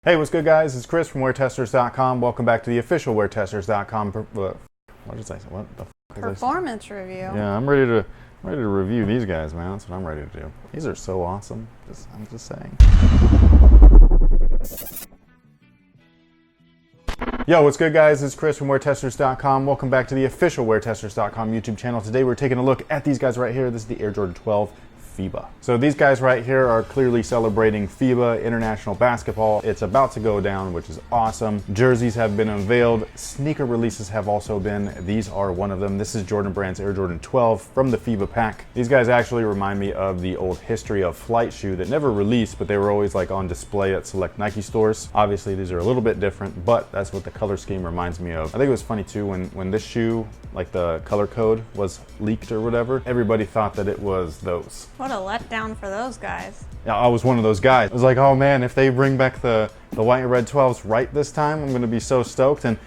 Hey, what's good, guys? It's Chris from WearTesters.com. Welcome back to the official WearTesters.com. What did I say? What the Performance review. Yeah, I'm ready to review these guys, man. That's what I'm ready to do. These are so awesome. I'm just saying. Yo, what's good, guys? It's Chris from WearTesters.com. Welcome back to the official WearTesters.com YouTube channel. Today we're taking a look at these guys right here. This is the Air Jordan 12 FIBA. So these guys right here are clearly celebrating FIBA International Basketball. It's about to go down, which is awesome. Jerseys have been unveiled. Sneaker releases have also been. These are one of them. This is Jordan Brand's Air Jordan 12 from the FIBA pack. These guys actually remind me of the old History of Flight shoe that never released, but they were always like on display at select Nike stores. Obviously these are a little bit different, but that's what the color scheme reminds me of. I think it was funny too when this shoe, like the color code was leaked or whatever, everybody thought that it was those. What a letdown for those guys. Yeah, I was one of those guys. I was like, oh man, if they bring back the white and red 12s right this time, I'm gonna be so stoked. And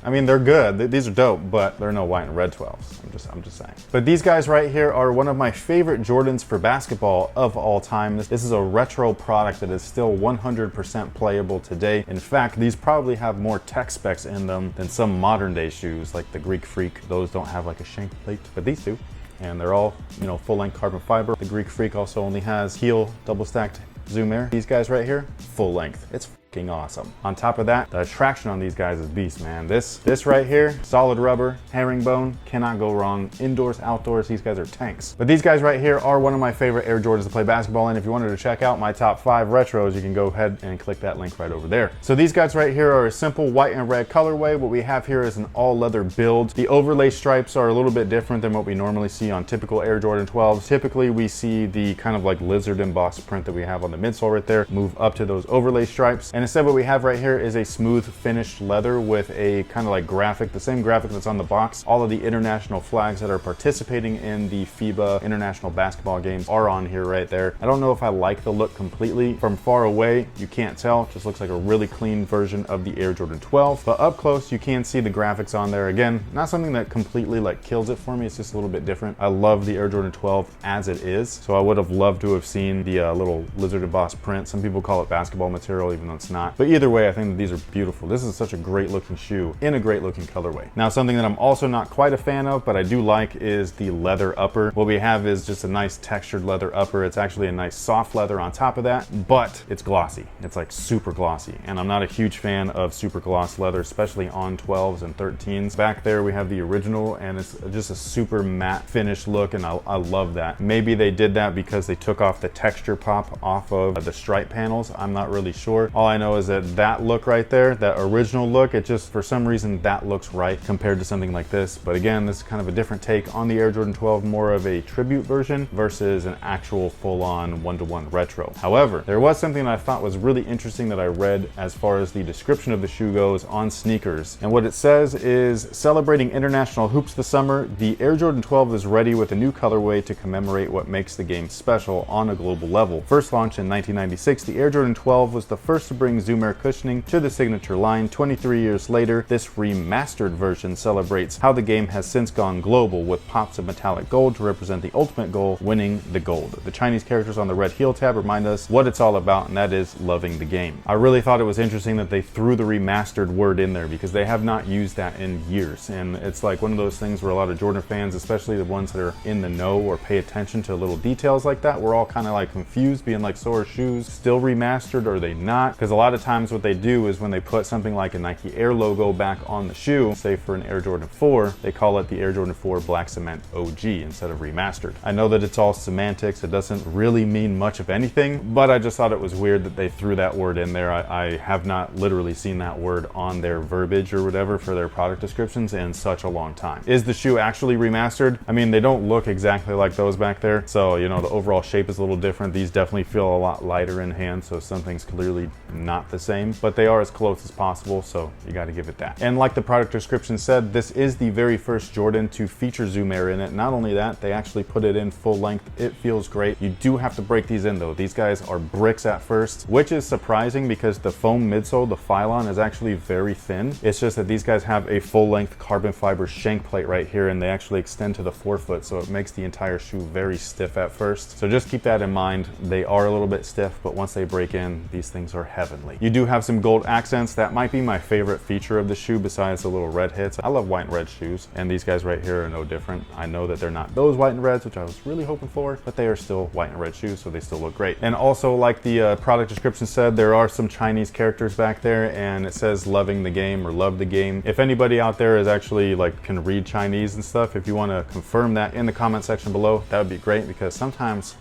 I mean, they're good. These are dope, but they're no white and red 12s. I'm just saying. But these guys right here are one of my favorite Jordans for basketball of all time. This is a retro product that is still 100% playable today. In fact, these probably have more tech specs in them than some modern day shoes like the Greek Freak. Those don't have like a shank plate, but these do. And they're all, you know, full-length carbon fiber. The Greek Freak also only has heel double-stacked Zoom Air. These guys right here, full length. It's fucking awesome. On top of that, the traction on these guys is beast, man. This right here, solid rubber, herringbone, cannot go wrong. Indoors, outdoors, these guys are tanks. But these guys right here are one of my favorite Air Jordans to play basketball in. If you wanted to check out my top 5 retros, you can go ahead and click that link right over there. So these guys right here are a simple white and red colorway. What we have here is an all leather build. The overlay stripes are a little bit different than what we normally see on typical Air Jordan 12s. Typically we see the kind of like lizard embossed print that we have on the midsole right there move up to those overlay stripes. And instead what we have right here is a smooth finished leather with a kind of like graphic, the same graphic that's on the box. All of the international flags that are participating in the FIBA international basketball games are on here right there. I don't know if I like the look completely. From far away, you can't tell. It just looks like a really clean version of the Air Jordan 12. But up close, you can see the graphics on there. Again, not something that completely like kills it for me. It's just a little bit different. I love the Air Jordan 12 as it is. So I would have loved to have seen the little lizard embossed print. Some people call it basketball material, even though it's not. But either way, I think that these are beautiful. This is such a great looking shoe in a great looking colorway. Now, something that I'm also not quite a fan of, but I do like, is the leather upper. What we have is just a nice textured leather upper. It's actually a nice soft leather on top of that, but it's glossy. It's like super glossy. And I'm not a huge fan of super gloss leather, especially on 12s and 13s. Back there, we have the original, and it's just a super matte finish look, and I love that. Maybe they did that because they took off the texture pop off of the stripe panels. I'm not really sure. All I know is that look right there, that original look, it just, for some reason, that looks right compared to something like this. But again, this is kind of a different take on the Air Jordan 12, more of a tribute version versus an actual full-on one-to-one retro. However, there was something that I thought was really interesting that I read as far as the description of the shoe goes on sneakers. And what it says is, celebrating international hoops this summer, the Air Jordan 12 is ready with a new colorway to commemorate what makes the game special on a global level. First launched in 1996, the Air Jordan 12 was the first to bring Zoom Air cushioning to the signature line. 23 years later, this remastered version celebrates how the game has since gone global, with pops of metallic gold to represent the ultimate goal, winning the gold. The Chinese characters on the red heel tab remind us what it's all about, and that is loving the game. I really thought it was interesting that they threw the remastered word in there, because they have not used that in years. And it's like one of those things where a lot of Jordan fans, especially the ones that are in the know or pay attention to little details like that, we're all kind of like confused, being like, so are shoes still remastered or are they not? Because a lot of times what they do is when they put something like a Nike Air logo back on the shoe, say for an Air Jordan 4, they call it the Air Jordan 4 Black Cement OG instead of remastered. I know that it's all semantics, it doesn't really mean much of anything, but I just thought it was weird that they threw that word in there. I have not literally seen that word on their verbiage or whatever for their product descriptions in such a long time. Is the shoe actually remastered? I mean, they don't look exactly like those back there, so you know, the overall shape is a little different. These definitely feel a lot lighter in hand, so something's clearly not the same, but they are as close as possible, so you got to give it that. And like the product description said, this is the very first Jordan to feature Zoom Air in it. Not only that, they actually put it in full length. It feels great. You do have to break these in though. These guys are bricks at first, which is surprising because the foam midsole, the Phylon, is actually very thin. It's just that these guys have a full length carbon fiber shank plate right here, and they actually extend to the forefoot, so it makes the entire shoe very stiff at first. So just keep that in mind. They are a little bit stiff, but once they break in, these things are heaven. heavenly. You do have some gold accents. That might be my favorite feature of the shoe besides the little red hits. I love white and red shoes, and these guys right here are no different. I know that they're not those white and reds, which I was really hoping for, but they are still white and red shoes, so they still look great. And also, like the product description said, there are some Chinese characters back there, and it says loving the game or love the game. If anybody out there is actually like can read Chinese and stuff, if you want to confirm that in the comment section below, that would be great, because sometimes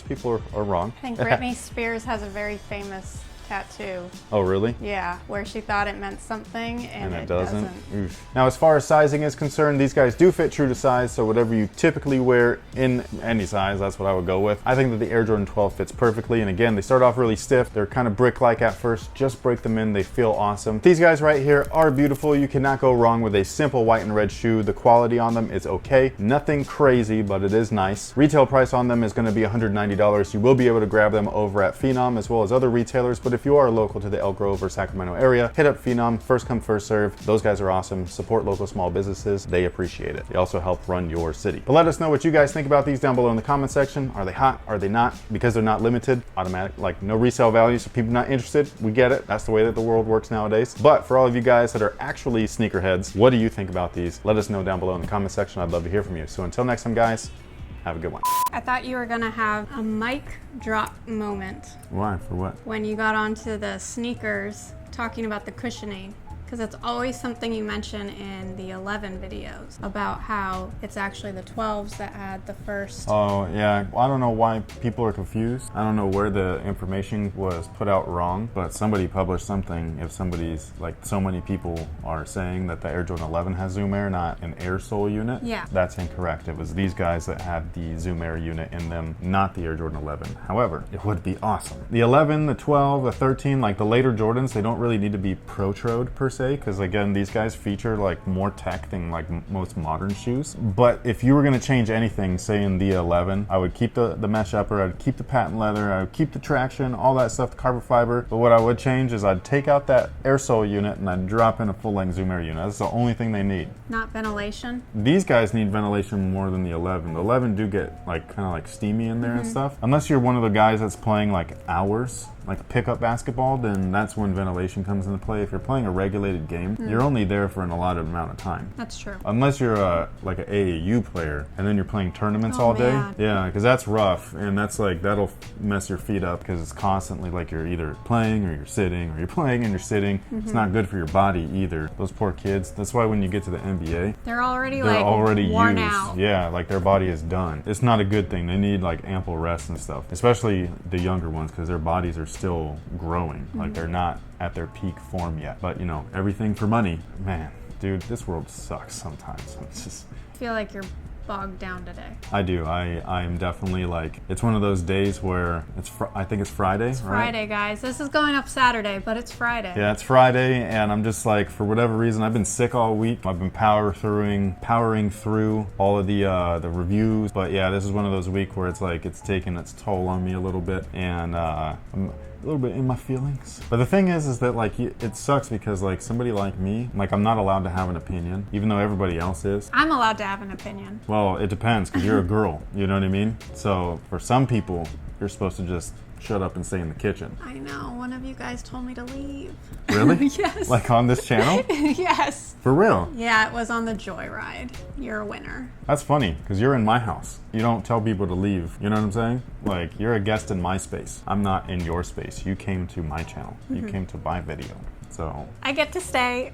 people are wrong. I think Britney Spears has a very famous tattoo. Oh, really? Yeah, where she thought it meant something and it doesn't. doesn't. Oof. Now, as far as sizing is concerned, these guys do fit true to size, so whatever you typically wear in any size, that's what I would go with. I think that the Air Jordan 12 fits perfectly, and again, they start off really stiff. They're kind of brick-like at first. Just break them in, they feel awesome. These guys right here are beautiful. You cannot go wrong with a simple white and red shoe. The quality on them is okay. Nothing crazy, but it is nice. Retail price on them is going to be $190. You will be able to grab them over at Phenom as well as other retailers, but if you are local to the Elk Grove or Sacramento area, hit up Phenom. First come, first serve. Those guys are awesome. Support local small businesses. They appreciate it. They also help run your city. But let us know what you guys think about these down below in the comment section. Are they hot? Are they not? Because they're not limited, automatic, like no resale value, so people not interested, we get it. That's the way that the world works nowadays. But for all of you guys that are actually sneakerheads, what do you think about these? Let us know down below in the comment section. I'd love to hear from you. So until next time, guys, have a good one. I thought you were gonna have a mic drop moment. Why? For what? When you got onto the sneakers talking about the cushioning. Because it's always something you mention in the 11 videos about how it's actually the 12s that had the first. Oh, yeah. I don't know why people are confused. I don't know where the information was put out wrong, but somebody published something. If somebody's, like, so many people are saying that the Air Jordan 11 has Zoom Air, not an Air Sole unit. Yeah. That's incorrect. It was these guys that had the Zoom Air unit in them, not the Air Jordan 11. However, it would be awesome. The 11, the 12, the 13, like the later Jordans, they don't really need to be Pro-Trode per se, because again, these guys feature like more tech than like most modern shoes. But if you were going to change anything, say in the 11, I would keep the mesh upper, I'd keep the patent leather, I would keep the traction, all that stuff, the carbon fiber. But what I would change is I'd take out that Air Sole unit and I'd drop in a full-length Zoom Air unit. That's the only thing they need. Not ventilation? These guys need ventilation more than the 11. The 11 do get like kind of like steamy in there and stuff. Unless you're one of the guys that's playing like hours, like pickup basketball, then that's when ventilation comes into play. If you're playing a regulated game, you're only there for an allotted amount of time. That's true. Unless you're like an AAU player and then you're playing tournaments all day. Man. Yeah, because that's rough, and that's like, that'll mess your feet up because it's constantly like you're either playing or you're sitting, or you're playing and you're sitting. It's not good for your body either. Those poor kids. That's why when you get to the NBA, They're already used. worn out. Yeah, like their body is done. It's not a good thing. They need like ample rest and stuff, especially the younger ones, because their bodies are still growing. Like they're not at their peak form yet. But you know, everything for money. Man, dude, this world sucks sometimes. It's just, I feel like you're bogged down today. I do. I am definitely like, it's one of those days where I think it's Friday, It's right? Friday, guys. This is going up Saturday, but it's Friday. Yeah, it's Friday, and I'm just like, for whatever reason, I've been sick all week. I've been powering through all of the reviews. But yeah, this is one of those weeks where it's like it's taking its toll on me a little bit, and I'm a little bit in my feelings. But the thing is that like it sucks because like somebody like me, like I'm not allowed to have an opinion, even though everybody else is. I'm allowed to have an opinion. Well, it depends, because you're a girl, you know what I mean? So for some people, you're supposed to just shut up and stay in the kitchen. I know. One of you guys told me to leave. Really? Yes. Like on this channel? Yes. For real? Yeah, it was on the Joyride. You're a winner. That's funny, because you're in my house. You don't tell people to leave. You know what I'm saying? Like, you're a guest in my space. I'm not in your space. You came to my channel. You came to my video. So I get to stay.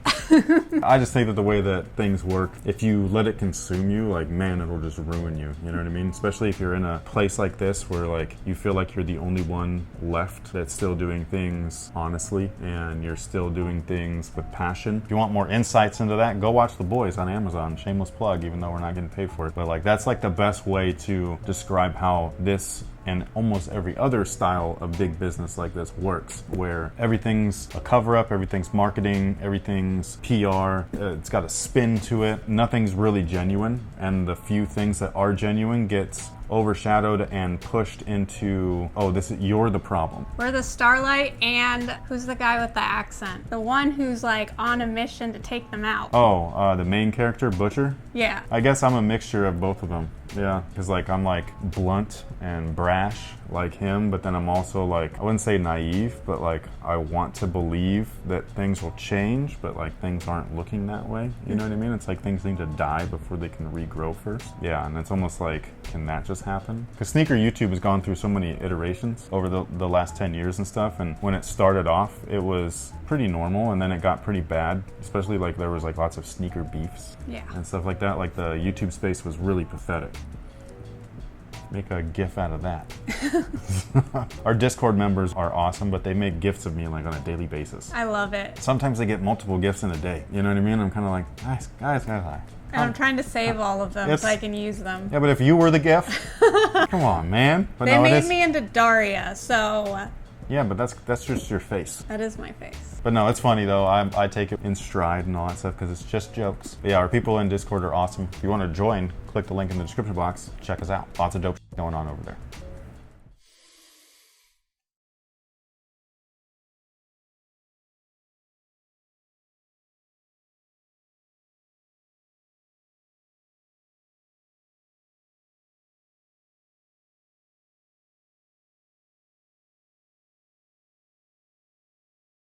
I just think that the way that things work, if you let it consume you, like, man, it'll just ruin you. You know what I mean? Especially if you're in a place like this where, like, you feel like you're the only one left that's still doing things honestly, and you're still doing things with passion. If you want more insights into that, go watch The Boys on Amazon. Shameless plug, even though we're not getting paid for it. But, like, that's, like, the best way to describe how this and almost every other style of big business like this works, where everything's a cover-up, everything's marketing, everything's PR, it's got a spin to it, nothing's really genuine, and the few things that are genuine gets overshadowed and pushed into, oh, you're the problem. We're the Starlight, and who's the guy with the accent? The one who's like on a mission to take them out. Oh, the main character, Butcher? Yeah. I guess I'm a mixture of both of them. Yeah, because like I'm like blunt and brash, like him, but then I'm also like, I wouldn't say naive, but like I want to believe that things will change, but like things aren't looking that way. You know what I mean? It's like things need to die before they can regrow first. Yeah, and it's almost like, can that just happen? Because sneaker YouTube has gone through so many iterations over the last 10 years and stuff, and when it started off, it was pretty normal, and then it got pretty bad, especially like there was like lots of sneaker beefs and stuff like that. Like the YouTube space was really pathetic. Make a GIF out of that. Our Discord members are awesome, but they make GIFs of me like on a daily basis. I love it. Sometimes they get multiple GIFs in a day. You know what I mean? I'm kind of like, guys. And I'm trying to save all of them so I can use them. Yeah, but if you were the GIF, come on, man. But they made me into Daria, so. Yeah, but that's just your face. That is my face. But no, it's funny though. I take it in stride and all that stuff because it's just jokes. But yeah, our people in Discord are awesome. If you want to join, click the link in the description box. Check us out. Lots of dope going on over there.